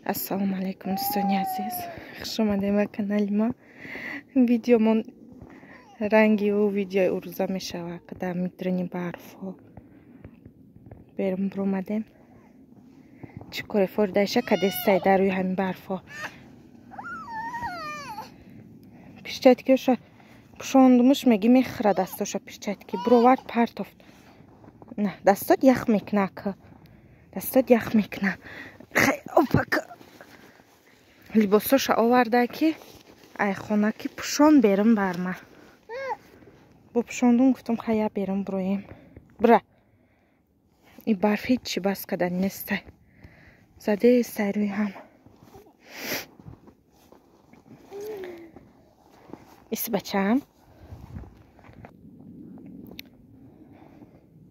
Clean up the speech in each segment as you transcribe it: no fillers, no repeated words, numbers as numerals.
Ассалому алейкум, دوستانی عزیز. خوش اومدین به کانال ما. ویدیومون رنگی و ویدیو روزا میشه که در میدرنی برفا برم برومدیم چیکار فردایشه که دسته در روی همین برفا پیشتکی شو پشاندمش میگی میخره دستاشو پیشتکی بروورد پرتافت نه دستات یخ میکنه که دستات یخ میکنه خیلی اوپک لباساشو آورده که ای خونه که پشان برم برمه با پشاندون گفتم خیلی برم برویم برا این برف هیچی بس کدن نیسته زده سر روی هم ایسی بچم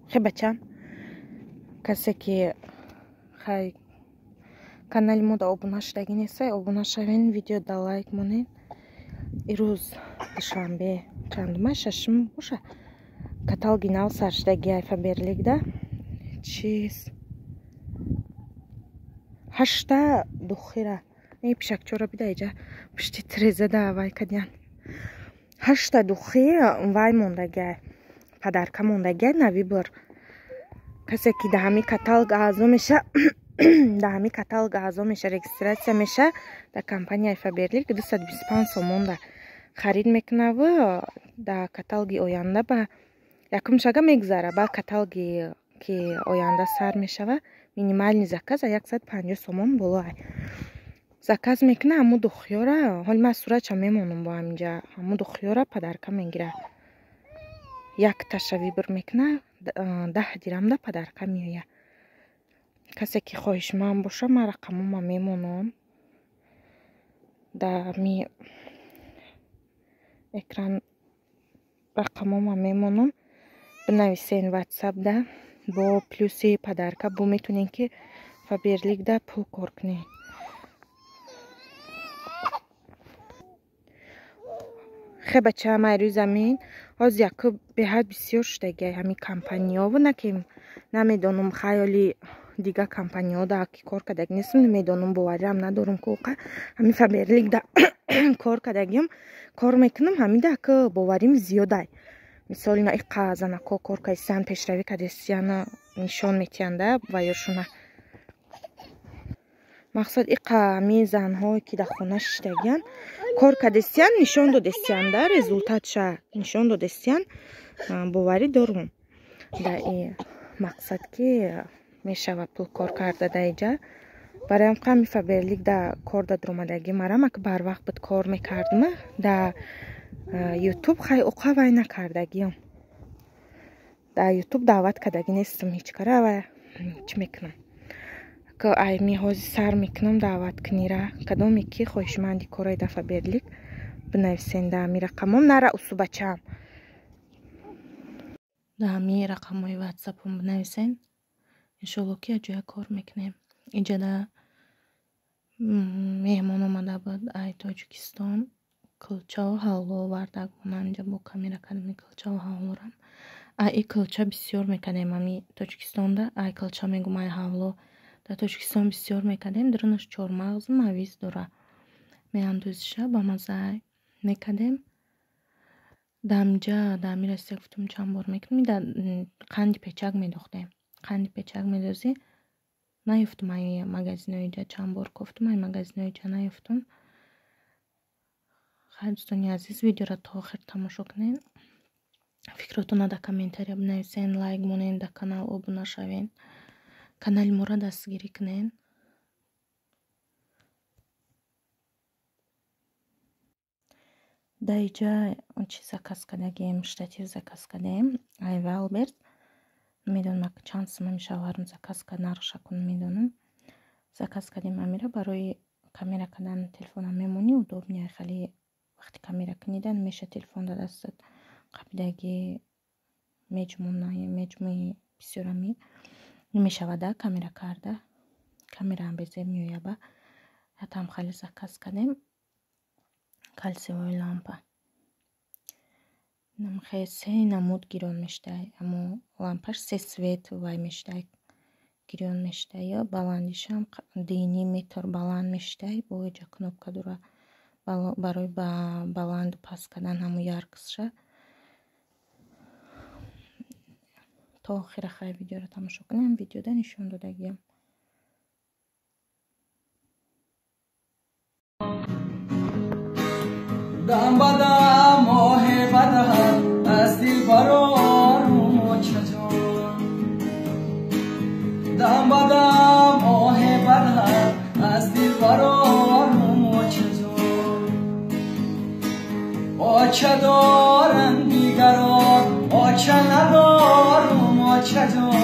خیلی بچم کسی که خیلی کانال ما دا обуна шудаги нестай обуна шавен видео да лайк монен ирӯз душанбе чандума шашум боша каталоги нав сар шудаги альфаберлик да чиз 8 духира не пишакчора бида иҷа пишти трезада вай кадян 8 духи вай мондаги падарка мондаги нави бор касе ки да ҳами каталог аъзо меша да ҳами каталог аъзо меша регистратсия меша да компания альфаберлик 225 сомон да харид мекунаву да каталоги оянда ба якум шага мегзара ба каталоги ки оянда сар мешава минимальни заказ 150 сомон боло заказ мекуна ҳаму духёра ҳоли ман суратша мемонам бо ҳаминҷа ҳаму духёра падарка мегира як таша вибр мекуна 10 дирамда падарка меоя касе ки хоҳишманд боша ман рақамома мемонам да ми экран рақамома мемонам бинависен ватсап да бо плюси падарка бо метунен ки фаберлик да пул кор кунен хе бача майрӯи замин ҳоз яку беҳад бисёр шудаги ҳами компаниёву накем намедонам хаёли дига компаниё да ки кор кадаги нестам намедонам боварам надорам ки оқа ҳами фаберлик да кор кадагиам кор мекунам ҳами да ки боварим зиёдай мисоли на иқа занако кор кайсан пешравӣ кадестияна нишон метианда ва ёшуна мақсад иқа ҳами занҳое ки дар хона шиштагиян кор кадестиян нишон додестиян результатша нишон додестиян боварӣ дорум да и мақсад ки мешава пул кор карда да иҷа бароям қами фаберлик да кор да дуромадаги марама ки барвақт бит кор мекардима да ютуб хай оқа вай накардагиам да ютуб даъват кадаги нестам ҳеҷ кара ва чӣ мекунам ки ай ми ҳози сар мекунам даъват кунира кадоме ки хоҳишманди кораи да фаберлик бинависен да ҳами рақамом нара усу бачаам да ҳами рақамои ватсапам бинависен иншолло ки аҷоя кор мекунем иҷа да меҳмон омада буд ай тоҷикистон кулчаву ҳавло овардак ман инҷа бо камера кардами кулчаву ҳавлорам ай и кулча бисёр мекардем ами тоҷикистонда ай кулча мегум ай ҳавло да тоҷикистон бисёр мекардем дурунаш чормағзу мавиз дора меандӯзиша ба маззаи мекардем да ҳаминҷа да ҳами растия гуфтум чанд бор мекунем да қанди печак медохтем қанди печак медозӣ наёфтум ай магазинои ҷа чанд бор гуфтум ай магазинои ҷа наёфтум хайр дӯстони азиз видеоро то охир тамошо кунен фикротона да комментария бинависен лайк монен да канал обуна шавен канали моро дастгирӣ кунен да иҷа чи заказ кардагем штатив заказ кардем ай валберт медонам чанд сома мешаварм заказ кард нархша кун медонам заказ кардем амира барои камера кардан телефона мемонӣ удобнее хеле вақти камера кунидан меша телефон да дастат қабидаги меҷмӯи бисёрами мешавада камера карда камераам безеб меоя ба ҳатам хеле заказ кардем калсиевой лампа хеле се намуд гирон мешудай аммо лампаш се свет вай мешудай гирён мешавад ё баландишам дини метр баланд мешавад бо иҷа кнопка дура барои баланду паст кардан ҳамун ярксша. то охира хай видеоро тамошо кунем. Видеода нишон додагиям. دم بدم ماه بدم از دل برارم چجان دم بدم ماه بدم از دل برارم چجان آچه دارن دیگران آچه ندارم چجان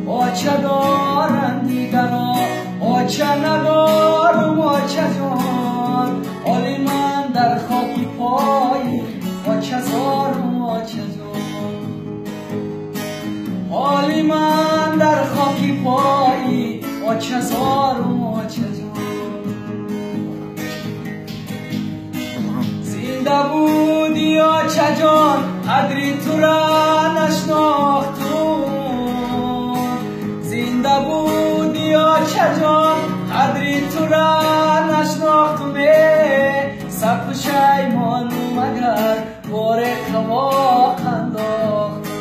آچه دارن دیگران آچه ندارم چجان حالی من در خاکی پایی آچه زارم آچه جان حالی من در خاکی پایی آچه زارم آچه جان زنده بودی آچه جان قدری تو را نشناختم زنده بودی آچه جان قدری تو را نشناختم سب پشیمانم اگر بار قباق انداختم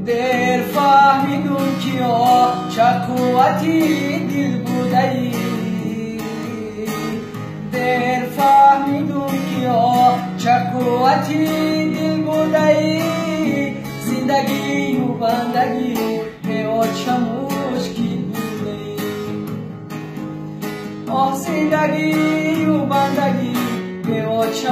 دیر فهمیدم که چه قوتی دل بوده ای دیر فهمیدم که چه قوتی دل بوده ای زندگی و بندگی به چه مشکل بوده ای آه زندگی و بندگی به چه